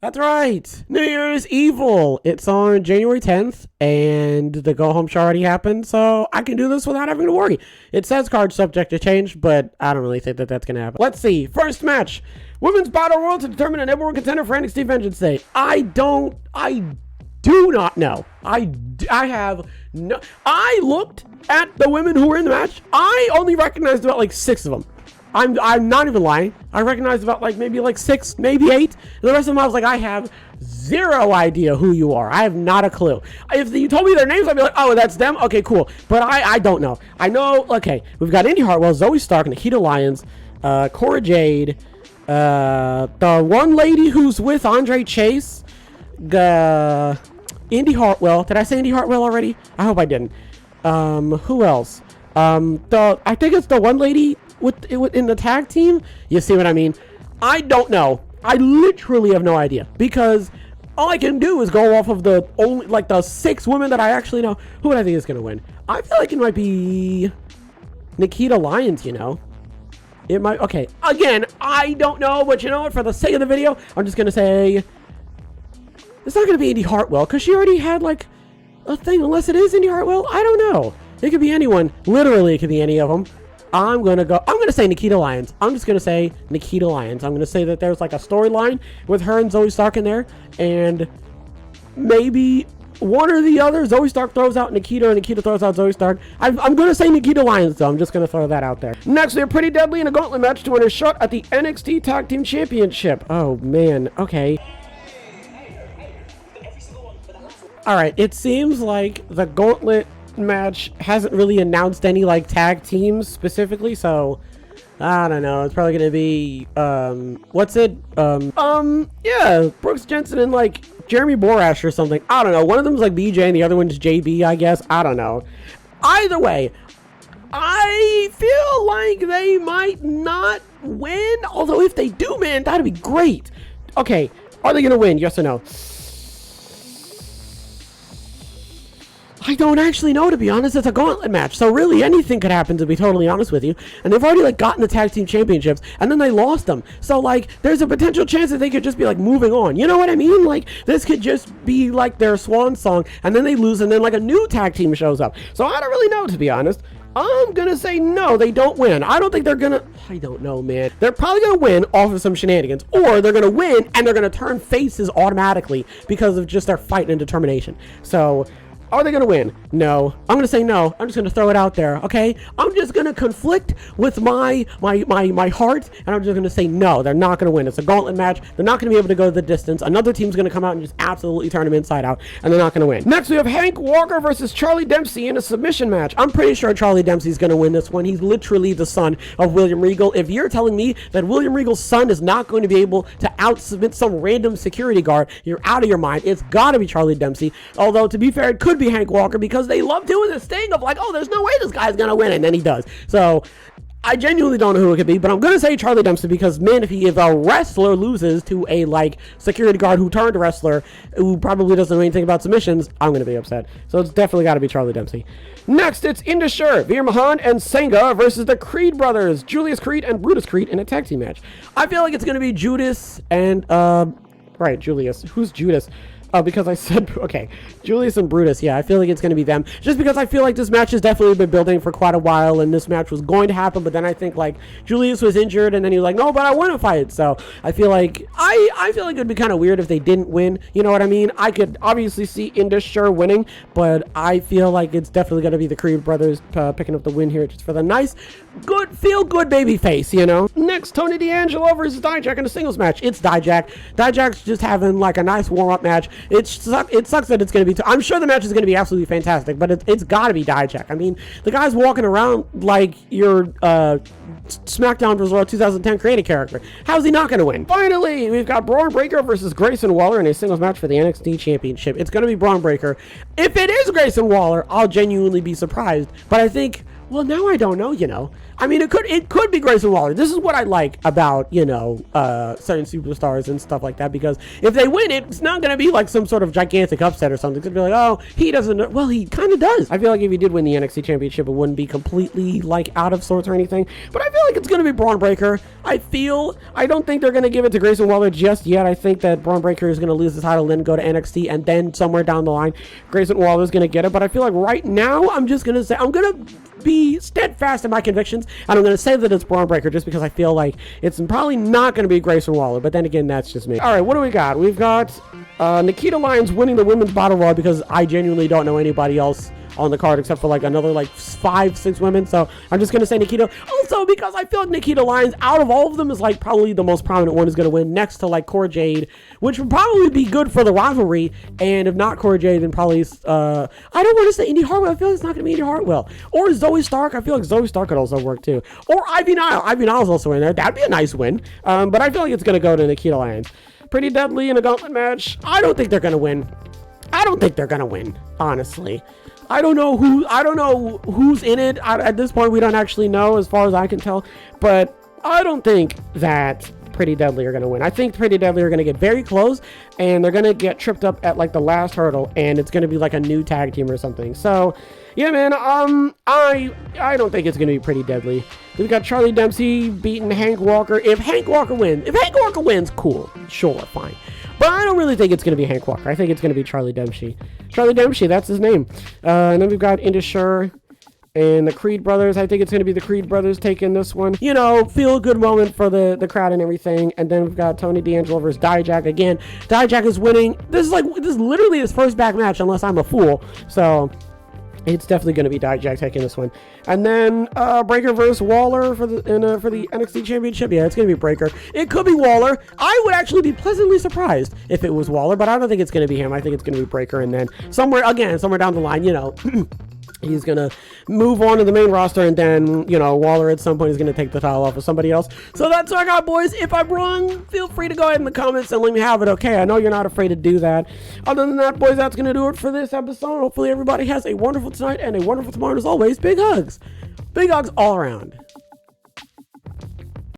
That's right. New Year's Evil. It's on January 10th, and the go-home show already happened, so I can do this without having to worry. It says card subject to change, but I don't really think that that's going to happen. Let's see. First match. Women's Battle Royal to determine a number one contender for NXT Vengeance Day. I do not know. I looked at the women who were in the match. I only recognized about like 6 of them. I'm not even lying. I recognized about maybe 6, maybe 8. And the rest of them I was like, I have zero idea who you are. I have not a clue. If you told me their names, I'd be like, oh, that's them? Okay, cool. But I don't know. I know, okay, we've got Indy Hartwell, Zoe Stark, Nikita Lyons, Cora Jade, the one lady who's with Andre Chase, Indy Hartwell. Did I say Indy Hartwell already? I hope I didn't. Who else? I think it's the one lady in the tag team. You see what I mean? I don't know. I literally have no idea, because all I can do is go off of the only the 6 women that I actually know. Who would I think is gonna win? I feel like it might be Nikita Lyons. It might. Okay, again, I don't know, but you know what? For the sake of the video, I'm just gonna say it's not gonna be Indy Hartwell, because she already had a thing. Unless it is Indy Hartwell, I don't know. It could be anyone. Literally, it could be any of them. I'm gonna say Nikita Lyons. I'm just gonna say Nikita Lyons. I'm gonna say that there's a storyline with her and Zoe Stark in there, and maybe one or the other. Zoe Stark throws out Nikita, or Nikita throws out Zoe Stark. I'm gonna say Nikita Lyons, though. I'm just gonna throw that out there. Next, they're Pretty Deadly in a gauntlet match to win a shot at the NXT Tag Team Championship. Oh man, okay. All right, it seems like the gauntlet match hasn't really announced any tag teams specifically, so I don't know. It's probably gonna be yeah, Brooks Jensen and Jeremy Borash or something. I don't know. One of them's BJ and the other one's JB, I guess. I don't know. Either way, I feel like they might not win, although if they do win, that'd be great. Okay, are they gonna win? Yes or no? I don't actually know, to be honest. It's a gauntlet match, so really anything could happen, to be totally honest with you. And they've already gotten the tag team championships, and then they lost them. So there's a potential chance that they could just be moving on. You know what I mean? This could just be their swan song, and then they lose, and then a new tag team shows up. So I don't really know, to be honest. I'm gonna say no, they don't win. I don't think they're gonna. I don't know, man. They're probably gonna win off of some shenanigans, or they're gonna win and they're gonna turn faces automatically because of just their fight and determination. So are they going to win? No. I'm going to say no. I'm just going to throw it out there, okay? I'm just going to conflict with my heart, and I'm just going to say no. They're not going to win. It's a gauntlet match. They're not going to be able to go the distance. Another team's going to come out and just absolutely turn them inside out, and they're not going to win. Next, we have Hank Walker versus Charlie Dempsey in a submission match. I'm pretty sure Charlie Dempsey's going to win this one. He's literally the son of William Regal. If you're telling me that William Regal's son is not going to be able to out-submit some random security guard, you're out of your mind. It's got to be Charlie Dempsey. Although, to be fair, it could be Hank Walker, because they love doing this thing of oh, there's no way this guy's gonna win, and then he does. So I genuinely don't know who it could be, but I'm gonna say Charlie Dempsey, because man, if a wrestler loses to a security guard who turned wrestler who probably doesn't know anything about submissions, I'm gonna be upset. So it's definitely got to be Charlie Dempsey. Next, it's Indus Veer Mahan and Sangha versus the Creed brothers, Julius Creed and Brutus Creed, in a tag team match. I feel like it's gonna be Judas and right, Julius. Who's Judas? Oh, because I said, okay, Julius and Brutus. Yeah, I feel like it's going to be them. Just because I feel like this match has definitely been building for quite a while, and this match was going to happen, but then I think, Julius was injured, and then he was like, no, but I want to fight. So I feel like, I feel like it would be kind of weird if they didn't win. You know what I mean? I could obviously see Indus winning, but I feel like it's definitely going to be the Creed brothers picking up the win here, just for the nice, good, feel-good baby face, you know? Next, Tony D'Angelo versus Dijak in a singles match. It's Dijak. Dijak's just having, a nice warm-up match. It sucks that it's going to be... I'm sure the match is going to be absolutely fantastic, but it's got to be Dijak. I mean, the guy's walking around like your SmackDown vs. Raw 2010 creative character. How's he not going to win? Finally, we've got Braun Breaker versus Grayson Waller in a singles match for the NXT Championship. It's going to be Braun Breaker. If it is Grayson Waller, I'll genuinely be surprised, but I think Well, now I don't know, I mean, it could be Grayson Waller. This is what I like about, certain superstars and stuff like that, because if they win it, it's not going to be like some sort of gigantic upset or something. It's going to be like, oh, he doesn't, well, he kind of does. I feel like if he did win the NXT championship, it wouldn't be completely like out of sorts or anything, but I feel like it's going to be Braun Breaker. I don't think they're going to give it to Grayson Waller just yet. I think that Braun Breaker is going to lose the title, then go to NXT, and then somewhere down the line, Grayson Waller is going to get it. But I feel like right now, I'm just going to say, I'm going to be steadfast in my convictions, and I'm going to say that it's Braun Breaker just because I feel like it's probably not going to be Grayson Waller, but then again, that's just me. All right, what do we got? We've got Nikita Lyons winning the women's battle royal, because I genuinely don't know anybody else on the card except for like another like 5-6 women, so I'm just gonna say Nikita. Also, because I feel like Nikita Lyons, out of all of them, is like probably the most prominent one, is gonna win next to like Cora Jade, which would probably be good for the rivalry. And if not Cora Jade, then probably I don't want to say Indy Hartwell. I feel like it's not gonna be Indy Hartwell or Zoe Stark. I feel like Zoe Stark could also work too, or Ivy Nile. Ivy Nile's also in there. That'd be a nice win. But I feel like it's gonna go to Nikita Lyons. Pretty Deadly in a gauntlet match. I don't think they're gonna win. Honestly. I don't know who's in it. At this point, we don't actually know, as far as I can tell. But I don't think that Pretty Deadly are going to win. I think Pretty Deadly are going to get very close, and they're going to get tripped up at like the last hurdle, and it's going to be like a new tag team or something. So, yeah, man, I don't think it's going to be Pretty Deadly. We've got Charlie Dempsey beating Hank Walker. If Hank Walker wins, cool. Sure, fine. But I don't really think it's going to be Hank Walker. I think it's going to be Charlie Dempsey. Charlie Dempsey, that's his name. And then we've got Indusher and the Creed brothers. I think it's going to be the Creed brothers taking this one. Feel a good moment for the crowd and everything. And then we've got Tony D'Angelo versus Dijak. Again, Dijak is winning. This is literally his first back match, unless I'm a fool. So it's definitely going to be Dijak taking this one. And then Breaker versus Waller for the NXT Championship. Yeah, it's going to be Breaker. It could be Waller. I would actually be pleasantly surprised if it was Waller, but I don't think it's going to be him. I think it's going to be Breaker. And then somewhere down the line, he's going to move on to the main roster, and then, Waller at some point is going to take the title off of somebody else. So that's what I got, boys. If I'm wrong, feel free to go ahead in the comments and let me have it, okay? I know you're not afraid to do that. Other than that, boys, that's going to do it for this episode. Hopefully everybody has a wonderful tonight and a wonderful tomorrow. And as always, big hugs. Big hugs all around.